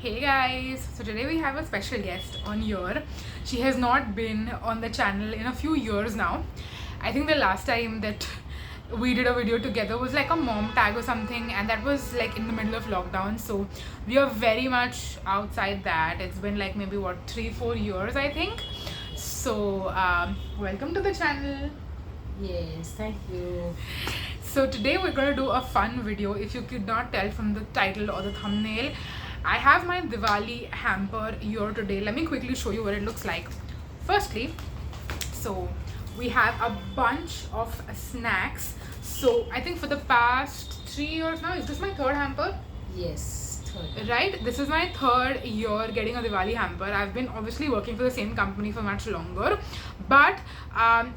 Hey guys, so today we have a special guest on here. She has not been on the channel in a few years now. I think the last time that we did a video together was like a mom tag or something, and that was like in the middle of lockdown. So we are very much outside that. It's been like maybe what 3-4 years, I think. So welcome to the channel. Yes, thank you. So today we're gonna do a fun video. If you could not tell from the title or the thumbnail, I have my Diwali hamper here today. Let me quickly show you what it looks like. Firstly, so we have a bunch of snacks. So I think for the past 3 years now, is this my third hamper? Yes, third. Right, this is my third year getting a Diwali hamper. I've been obviously working for the same company for much longer, but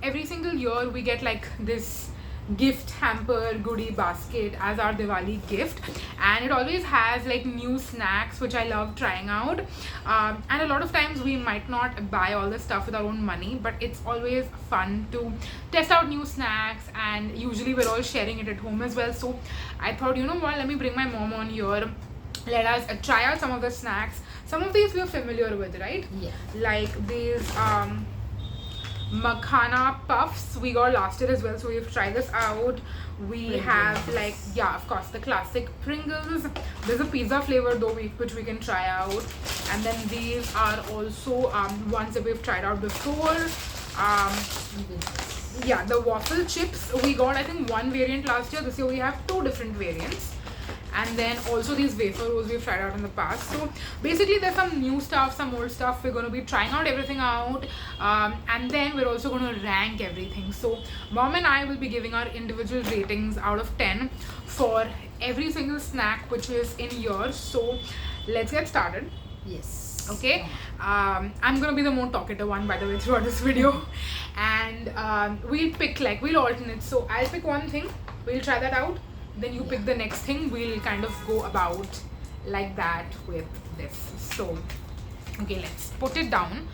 every single year we get like this gift hamper goodie basket as our Diwali gift, and it always has like new snacks which I love trying out, and a lot of times we might not buy all the stuff with our own money, but it's always fun to test out new snacks, and usually we're all sharing it at home as well. So I thought, you know what, let me bring my mom on here. Let us try out some of the snacks. Some of these we're familiar with, right? Yeah. Like these makhana puffs we got last year as well, so we've tried this out. We Pringles. have like, yeah, of course, the classic Pringles. There's a pizza flavor though which we can try out, and then these are also ones that we've tried out before. Yeah, the waffle chips we got, I think, one variant last year. This year we have two different variants. And then also these wafer rolls we've tried out in the past. So basically there's some new stuff, some old stuff. We're going to be trying out everything out, and then we're also going to rank everything. So mom and I will be giving our individual ratings out of 10 for every single snack which is in yours. So let's get started. Yes. Okay, I'm gonna be the more talkative one, by the way, throughout this video. And we'll pick, like, we'll alternate. So I'll pick one thing, we'll try that out, then you pick the next thing. We'll kind of go about like that with this. So okay, let's put it down.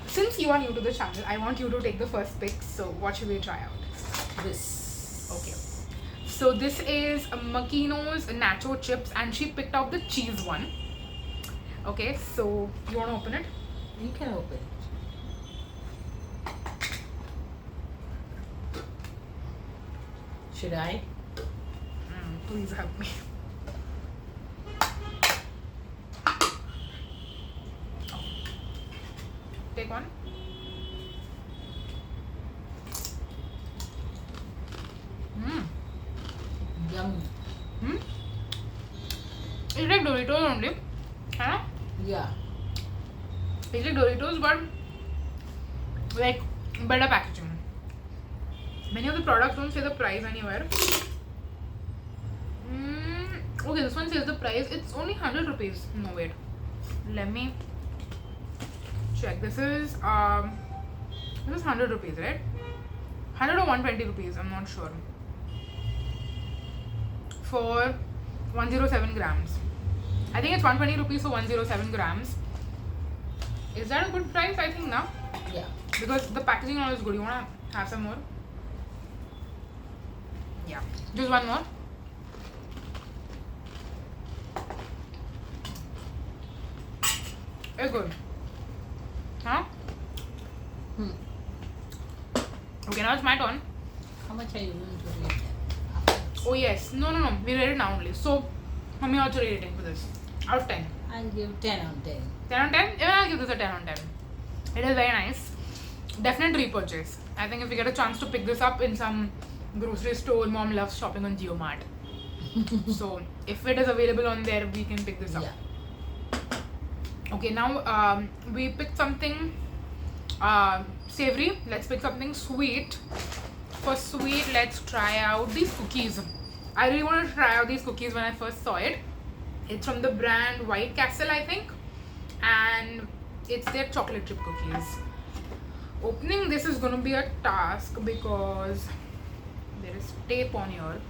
Since you are new to the channel, I want you to take the first pick. So what should we try out? This. Okay, so this is Makino's nacho chips, and she picked out the cheese one. Okay, so you want to open it? You can open it. Should I? Please help me. Take one. Yummy. It's like Doritos only. Huh? Yeah. It's like Doritos, but like better packaging. Many of the products don't say the price anywhere. Okay, this one says the price. It's only 100 rupees. No, wait. Let me check. This is 100 rupees, right? 100 or 120 rupees. I'm not sure. For 107 grams. I think it's 120 rupees for 107 grams. Is that a good price? I think now. Yeah. Because the packaging all is good. You wanna have some more? Yeah. Just one more. It's good. Huh? Okay, now it's my turn. How much are you going to rate them? Oh yes. No. We rate it now only. So, mommy also rating for this. Out of 10. I'll give 10 on 10. 10 on 10? Even I'll give this a 10 on 10. It is very nice. Definite repurchase. I think if we get a chance to pick this up in some grocery store, mom loves shopping on JioMart. So if it is available on there, we can pick this up. Yeah. Okay, now we picked something savory. Let's pick something sweet. For sweet, let's try out these cookies. I really want to try out these cookies when I first saw it. It's from the brand White Castle, I think, and it's their chocolate chip cookies. Opening this is gonna be a task because there is tape on here.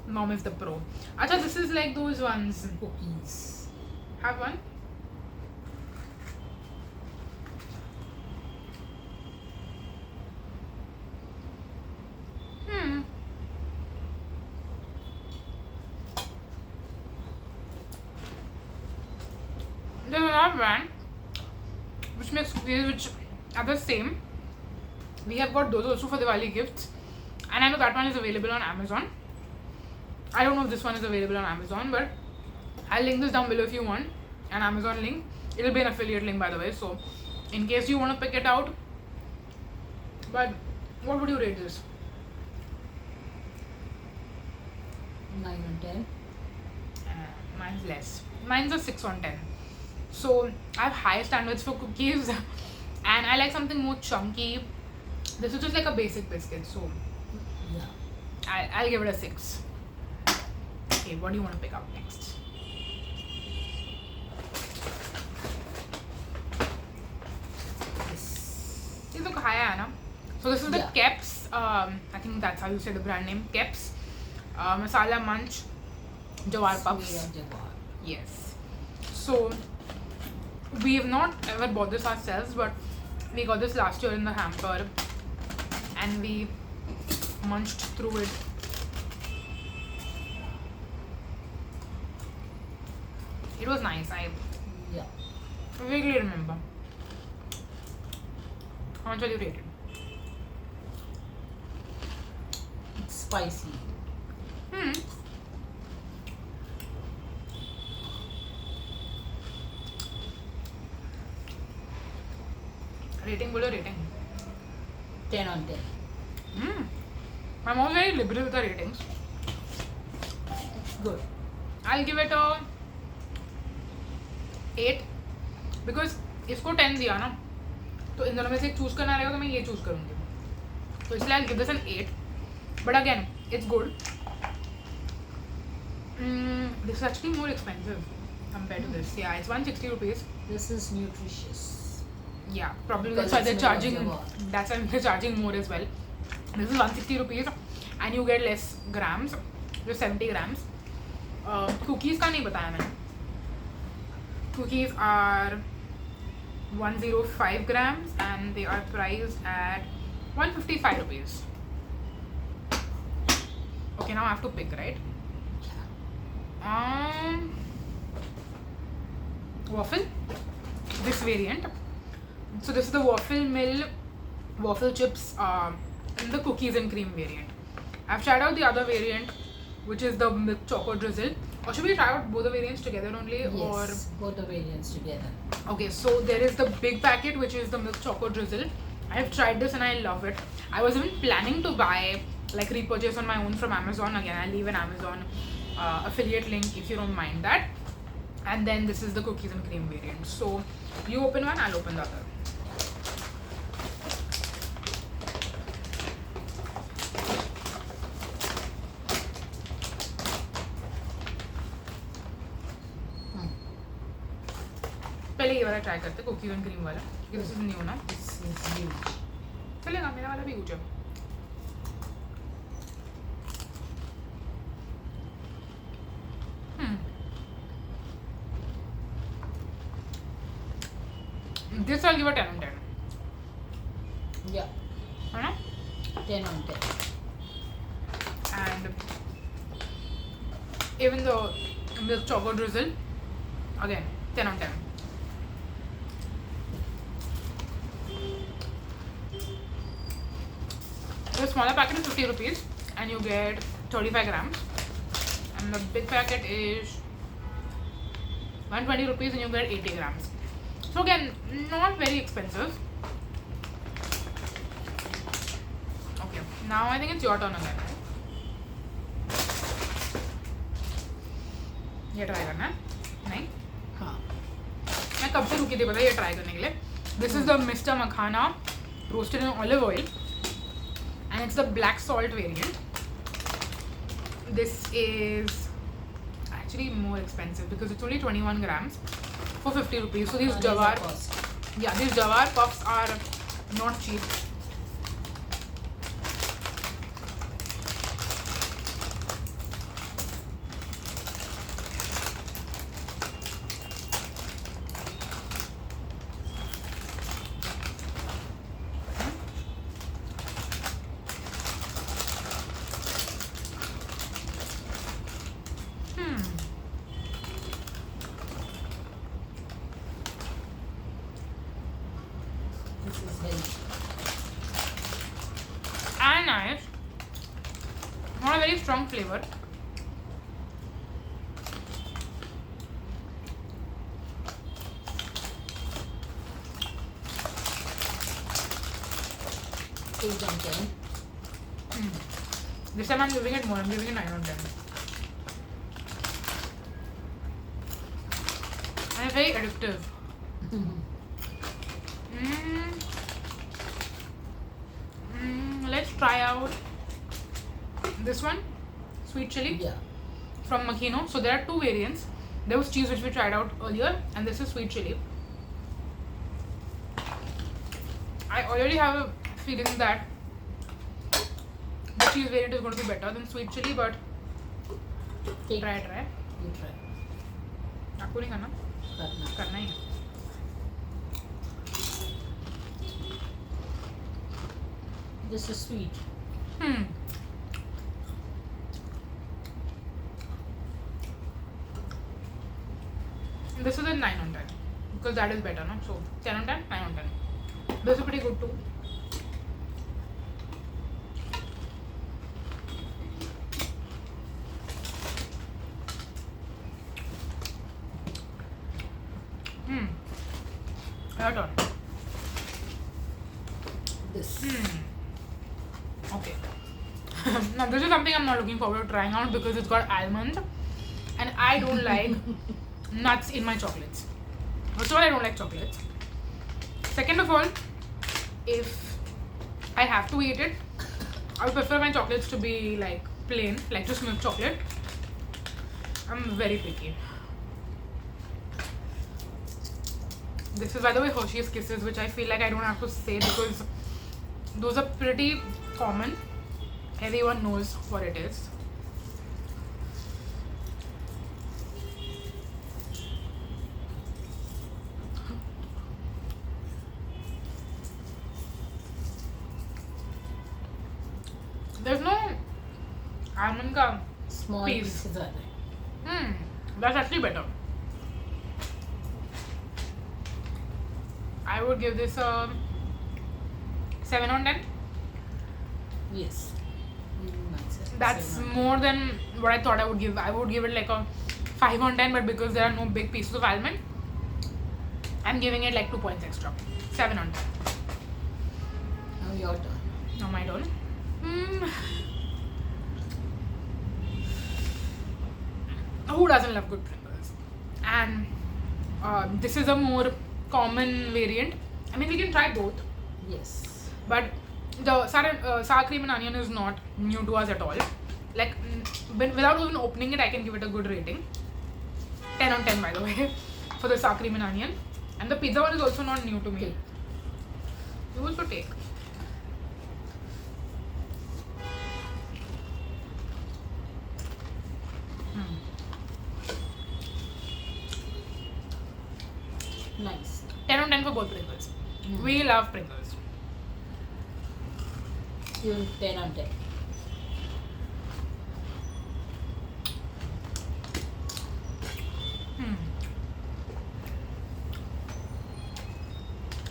Mom is the pro. Acha, this is like those ones. Cookies. Have one. There's another brand which makes cookies which are the same. We have got those also for Diwali gifts, and I know that one is available on Amazon. I don't know if this one is available on Amazon, but I'll link this down below if you want an Amazon link. It'll be an affiliate link, by the way, so in case you want to pick it out. But what would you rate this? 9 on 10. Mine's less. Mine's a 6 on 10. So I have high standards for cookies and I like something more chunky. This is just like a basic biscuit, so Yeah. I'll give it a 6. Okay, what do you want to pick up next? ये तो खाया है ना? So this is the Yeah. Keps. I think that's how you say the brand name. Keps. Masala Munch. Jawar Puffs. Sweet Jawar. Yes. So we have not ever bought this ourselves, but we got this last year in the hamper and we munched through it. It was nice. I Yeah. vaguely remember. How much will you rate it? It's spicy. Rating बोलो rating. 10 on 10. My mom's very liberal with the ratings. It's good. I'll give it a 8 because इसको 10 दिया ना तो इन दोनों में से एक choose करना रहेगा तो मैं ये चूज करूँगी तो इसलिए I'll give this an 8 but again it's good. This is actually more expensive compared to this. Yeah, it's 160 rupees. This is nutritious. Yeah, probably Because that's why they're it's made of charging. jawar. That's why they're charging more as well. This is 160 rupees, and you get less grams, just 70 grams. Cookies का नहीं बताया मैंने. Cookies are 105 grams, and they are priced at 155 rupees. Okay, now I have to pick, right? Waffle. This variant. So this is the waffle mill waffle chips in the cookies and cream variant. I've tried out the other variant, which is the milk choco drizzle. Or should we try out both the variants together only? Yes, both the variants together. Okay, so there is the big packet, which is the milk choco drizzle. I have tried this and I love it. I was even planning to buy, like repurchase on my own from Amazon. Again, I'll leave an Amazon affiliate link if you don't mind that. And then this is the cookies and cream variant. So you open one, I'll open the other. पहले ये वाला try करते cookies and cream वाला क्योंकि this is new ना. This is huge. चलेगा मेरा वाला भी कुछ है. This I'll give a 10 on 10. Yeah, है ना? 10 on 10. And even the milk choco drizzle, again 10 on 10. The smaller packet is 50 rupees and you get 35 grams, and the big packet is 120 rupees and you get 80 grams. So again, not very expensive. Okay, now I think it's your turn again. ये try करना है नहीं हाँ. मैं कब से रुकी थी पता है ये ट्राई करने के लिए. This is the mister makhana roasted in olive oil and it's the black salt variant. This is actually more expensive because it's only 21 grams for 50 rupees. So these jawar, yeah, these jawar puffs are not cheap. nice. Not a very strong flavor. Eight on 10. This time I'm giving it more. I'm giving it 9 on 10. And it's very addictive. Let's try out this one, sweet chili Yeah. from Makino. So there are two variants. There was cheese which we tried out earlier, and this is sweet chili. I already have a feeling that the cheese variant is going to be better than sweet chili, but Take. try. You try. आपको नहीं करना, Karna. करना ही है. This is sweet. This is a 9 on 10 because that is better, no? So 10 on 10, 9 on 10. This is pretty good too. Your turn. This. Okay. Now this is something I'm not looking forward to trying out because it's got almond, and I don't like nuts in my chocolates. First of all, I don't like chocolates. Second of all, if I have to eat it, I would prefer my chocolates to be like plain, like just milk chocolate. I'm very picky. This is, by the way, Hershey's Kisses, which I feel like I don't have to say because those are pretty common. Everyone knows what it is. There's no almond ka Small piece. pieces are there. That's actually better. I would give this a 7 on 10. Yes. That's Seven on more than what I thought I would give. I would give it like a 5 on 10, but because there are no big pieces of almond, I'm giving it like 2 points extra. 7 on 10. 10. Now your turn. Now my turn. Who doesn't love good Pringles? And this is a more common variant. I mean, we can try both, Yes. but the sour cream and onion is not new to us at all. Like, without even opening it, I can give it a good rating. 10 on 10, by the way, for the sour cream and onion. And the pizza one is also not new to me. Okay. You also take. Nice. 10 on 10 for both Pringles. We love Pringles. You 10 on 10.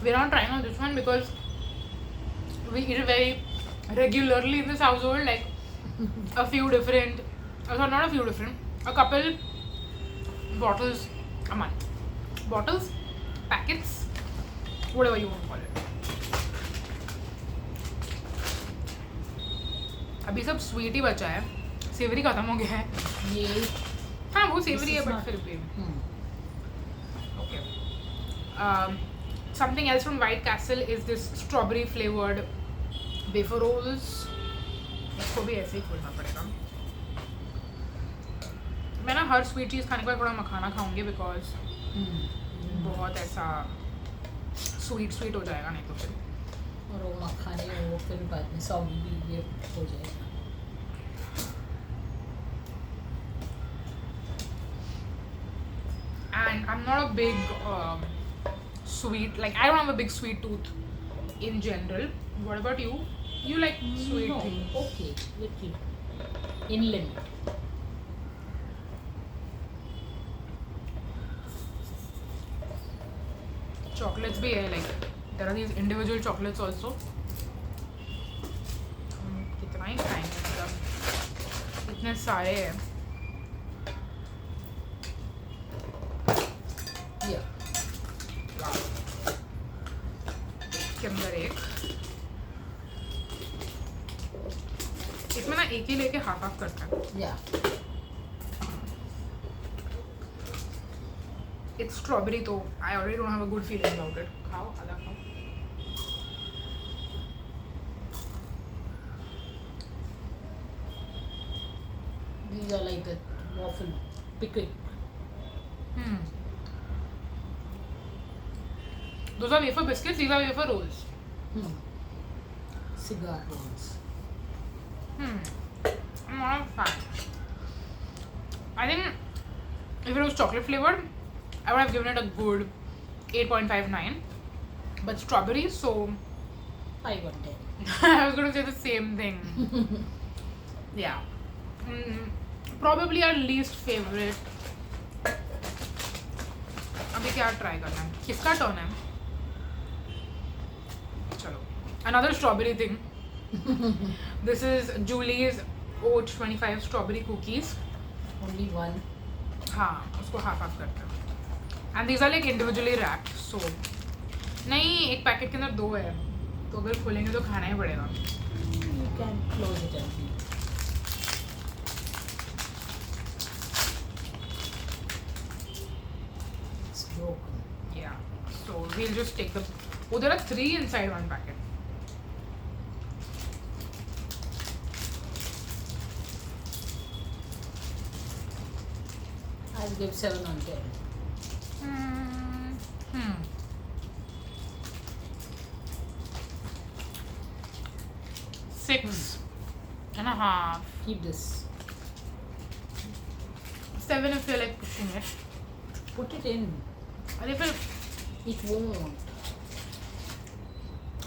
We're not trying on this one because we eat it very regularly in this household, like a few different, not a few different, a couple bottles a month. Bottles, packets, whatever you want to call it. अभी सब sweet ही बचा है, सेवरी खत्म हो गया है. ये हाँ वो सेवरी This है is बट not- फिर भी. Okay. Something else from White Castle is this strawberry flavored wafer rolls. इसको भी ऐसे ही खोलना पड़ेगा. मैं ना हर स्वीट चीज़ खाने के बाद थोड़ा मखाना खाऊंगी बिकॉज बहुत ऐसा स्वीट हो जाएगा नहीं तो फिर. और वो मखाने वो फिर बाद में सॉगी भी ये हो जाएगा. And I'm not a big sweet, like I don't have a big sweet tooth in general. What about you? You like sweet No, things? okay, little. In limit. Chocolates bhi hai, like there are these individual chocolates also. सारे हैं. Yeah. के अंदर एक. इसमें ना एक ही लेके half करता है. Yeah. It's strawberry तो I already don't have a good feeling about it. खाओ आधा खाओ. These are like the waffle pickle. Those are wafer biscuits. These are wafer rolls. Cigar rolls. I'm not a fan. I think if it was chocolate flavored, I would have given it a good 8.59. But strawberry, so 5 on 10. I was going to say the same thing. Yeah. Probably our least favorite. अभी क्या try करना है? किसका turn है? चलो. Another strawberry thing. This is Julie's Oat 25 strawberry cookies. Only one. हाँ, उसको half करते हैं. And these are like individually wrapped. So नहीं, एक पैकेट के अंदर 2 है. तो अगर खोलेंगे तो खाना ही पड़ेगा. You can close it and eat. It's broken. Yeah. So we'll just take the. Oh, there are 3 inside one packet. I'll give 7 on 10. Six and a half. Keep this. 7 if you're like pushing it. Put it in. And if it. It won't.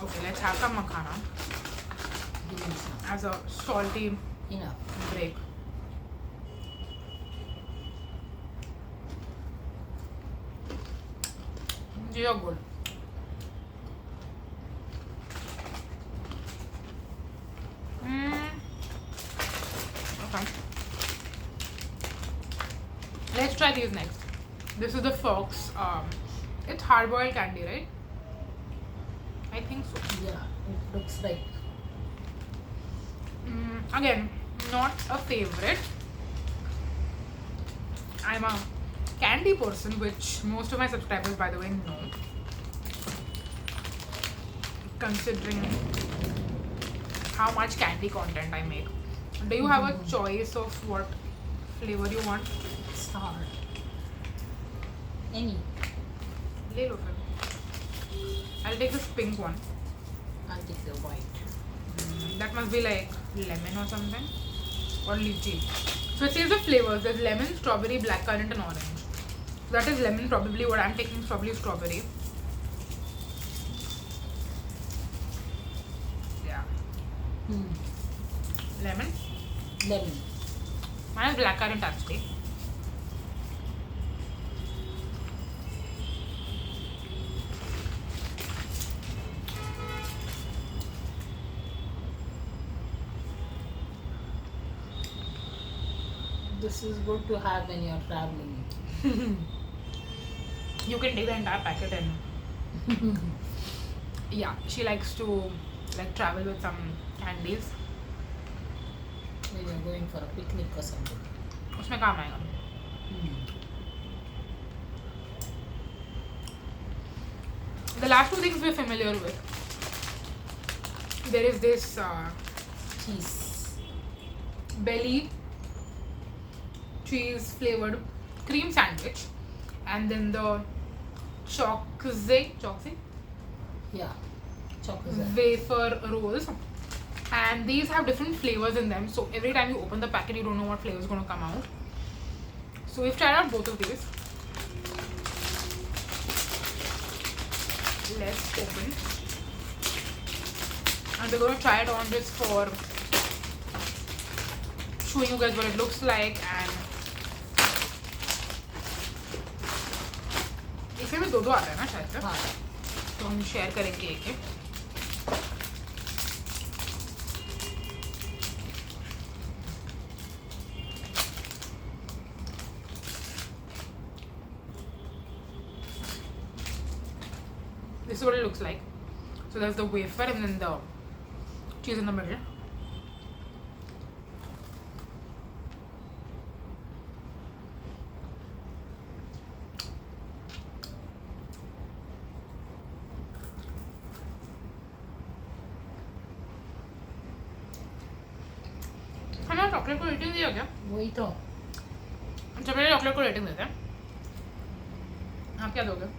Okay, let's have some makhana Give me some. as a salty Enough. break. These are good. Okay. Let's try these next. This is the Fox. It's hard-boiled candy, right? I think so. Yeah, it looks like. Again, not a favorite. I'm a candy person, which most of my subscribers, by the way, know. Considering how much candy content I make. Do you have a choice of what flavor you want? It's hard. Any. ले लो फिर. I'll take this pink one. I'll take the white. That must be like lemon or something. Or lychee. So it says the flavors. There's lemon, strawberry, blackcurrant and orange. So that is lemon probably. What I'm taking is probably strawberry. Yeah. Lemon. Lemon. Mine is blackcurrant actually. This is good to have when you're traveling. You can take the entire packet and yeah, she likes to like travel with some candies. When you're going for a picnic or something. उसमें काम आएगा. The last 2 things we're familiar with. There is this Cheese. belly cheese flavored cream sandwich, and then the chocolate Yeah. Chocolate. wafer rolls, and these have different flavors in them, so every time you open the packet you don't know what flavor is going to come out. So we've tried out both of these. Let's open, and we're going to try it on just for showing you guys what it looks like. And इसमें 2 आता है ना शायद से. हाँ. तो हम share करेंगे एक. This is what it looks like. So there's the wafer and then the cheese in the middle. हमें चॉकलेट को रेटिंग दिया क्या? वही तो अच्छा पहले चॉकलेट को रेटिंग देते हैं. आप क्या दोगे?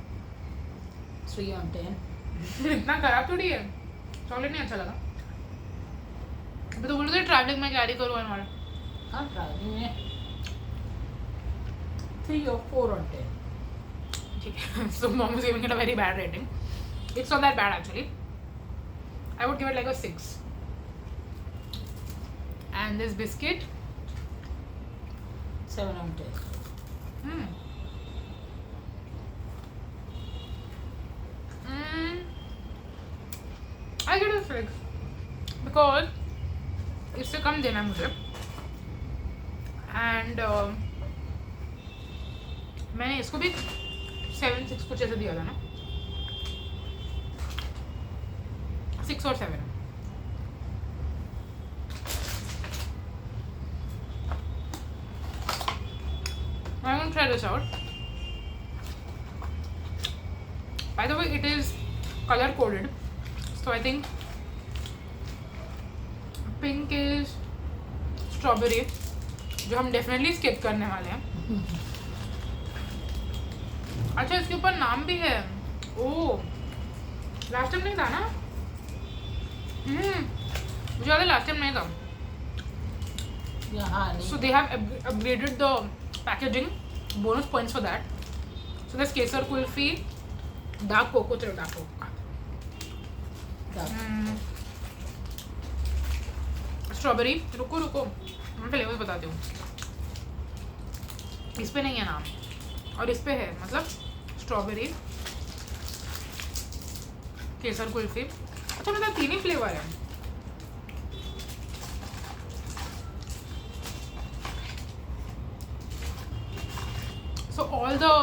3 on 10. इतना खराब थोड़ी है. चॉकलेट नहीं अच्छा लगा. अभी तो बोल रहे थे ट्रैवलिंग में कैरी करूँ और हाँ ट्रैवलिंग में 3 or 4 on 10. ठीक है. So mom is giving it a very bad rating. It's not that bad actually. I would give it like a 6. And this biscuit, 7 on 10. I get a 6 because इससे कम देना है मुझे. And मैंने इसको भी 7-6 कुछ ऐसे दिया था ना. 6 or 7. I'm going to try this out. By the way, it is color coded. So I think pink is strawberry, जो हम definitely skip करने वाले हैं. अच्छा इसके ऊपर नाम भी है. ओह लास्ट टाइम नहीं था ना. मुझे याद है लास्ट टाइम नहीं था. यहाँ नहीं. So they have upgraded the packaging. Bonus points for that. So there's kesar kulfi, dark cocoa, चलो dark cocoa. स्ट्रॉबेरी. रुको मैं फ्लेवर्स बताती हूँ. इस पे नहीं है नाम और इस पे है. मतलब स्ट्रॉबेरी, केसर कुल्फी. अच्छा मतलब 3 ही फ्लेवर है. So all the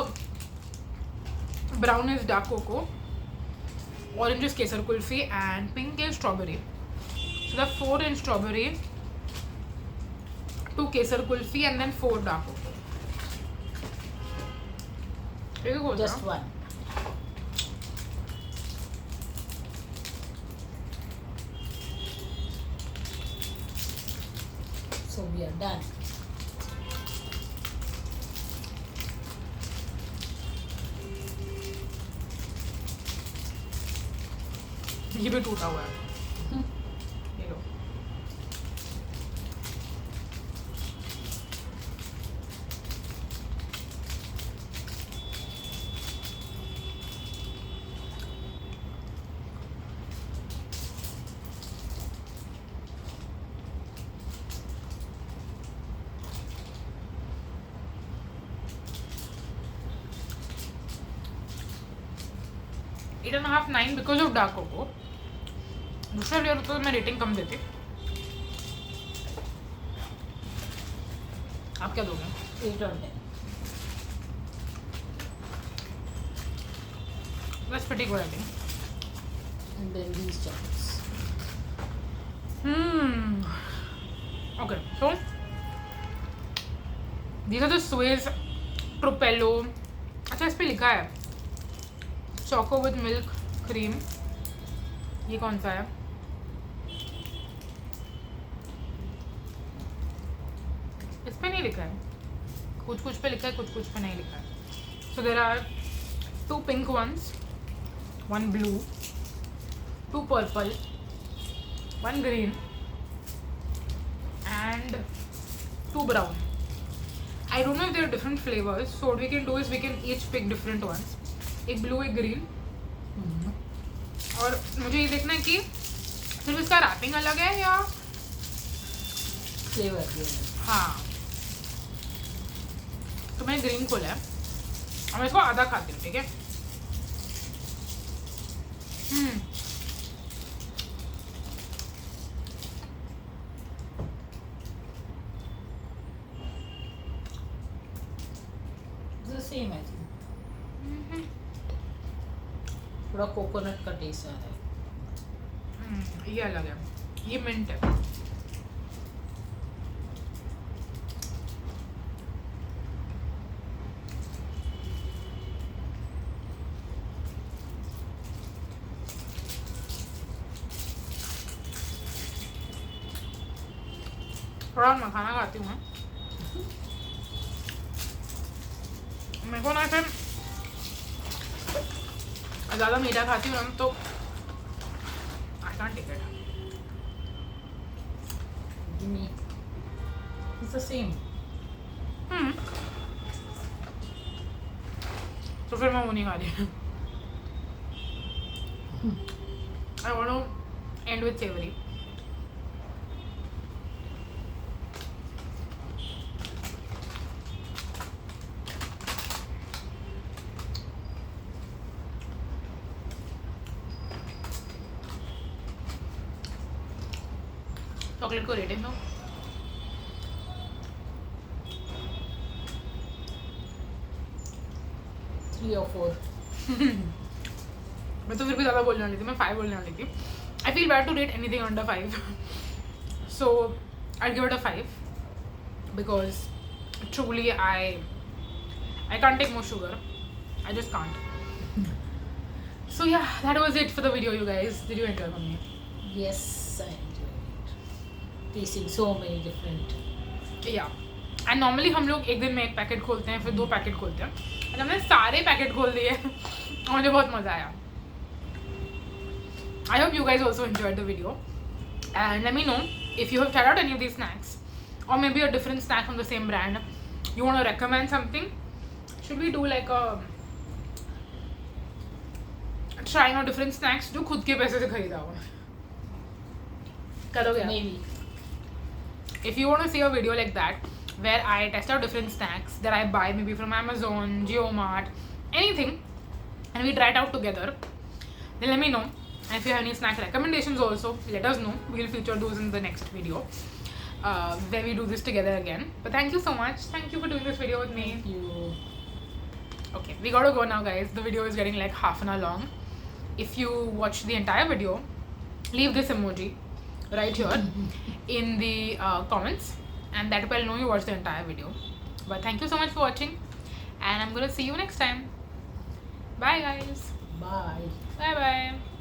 brown is dark cocoa, orange is kesar kulfi and pink is strawberry. So the 4 in strawberry, 2 kesar kulfi and then 4 dark cocoa. Just one. So we are done. ये भी टूटा हुआ है. ये लो. Eight and a half, 9 because of dark cocoa. दूसरा flavour तो मैं rating कम देती. आप क्या दोगे? 8 on 10. That's pretty good I think. And then these chocolates. Okay, so these are the Swiss Tropello. अच्छा इस पे लिखा है चोको विद मिल्क क्रीम. ये कौन सा है? इस पे नहीं लिखा है. कुछ पे लिखा है, कुछ पे नहीं लिखा है. So there are 2 pink ones, 1 blue, 2 purple, 1 green and 2 brown. I don't know if there are different flavors. So what we can do is we can each pick different ones. एक blue, एक green. और मुझे ये देखना है कि सिर्फ इसका रैपिंग अलग है या फ्लेवर भी है. हाँ. तो मैंने ग्रीन खोला है और मैं इसको आधा खाती हूँ. ठीक है. The same I think. थोड़ा कोकोनट का टेस्ट आ रहा है. ये अलग है, ये मिंट है. थोड़ा मखाना खाती हूँ मैं. मेरे को ना फिर ज़्यादा मीठा खाती हूँ ना तो I can't take it. Give me. It's the same. तो फिर मैं वो नहीं खा रही. I want to end with savoury. Chocolate को रेटिंग दो. Three or four. मैं तो फिर भी ज़्यादा बोलने वाली थी. मैं 5 बोलने वाली थी. I feel bad to rate anything under 5. So I give it a 5 because truly I can't take more sugar. I just can't. So yeah, that was it for the video, you guys. Did you enjoy me? Yes, I enjoyed it. Tasting so many different. Yeah. And normally हम लोग एक दिन में एक packet खोलते हैं, फिर 2 packet खोलते हैं. और हमने सारे पैकेट खोल दिए. मुझे बहुत मज़ा आया. I hope you guys also enjoyed the video. And let me know if you have tried out any of these snacks, or maybe a different snack from the same brand. You want to recommend something? Should we do like a trying out different snacks जो खुद के पैसे से खरीदा हो? करोगे आप? Maybe. If you want to see a video like that where I test out different snacks that I buy maybe from Amazon, JioMart, anything, and we try it out together, then let me know. And if you have any snack recommendations also, let us know. We'll feature those in the next video where we do this together again. But thank you so much. Thank you for doing this video with me. Thank you. Okay, we gotta go now, guys. The video is getting like half an hour long. If you watch the entire video, leave this emoji right here in the comments, and that way I'll know you watched the entire video. But thank you so much for watching, and I'm gonna see you next time. Bye, guys. Bye. Bye bye.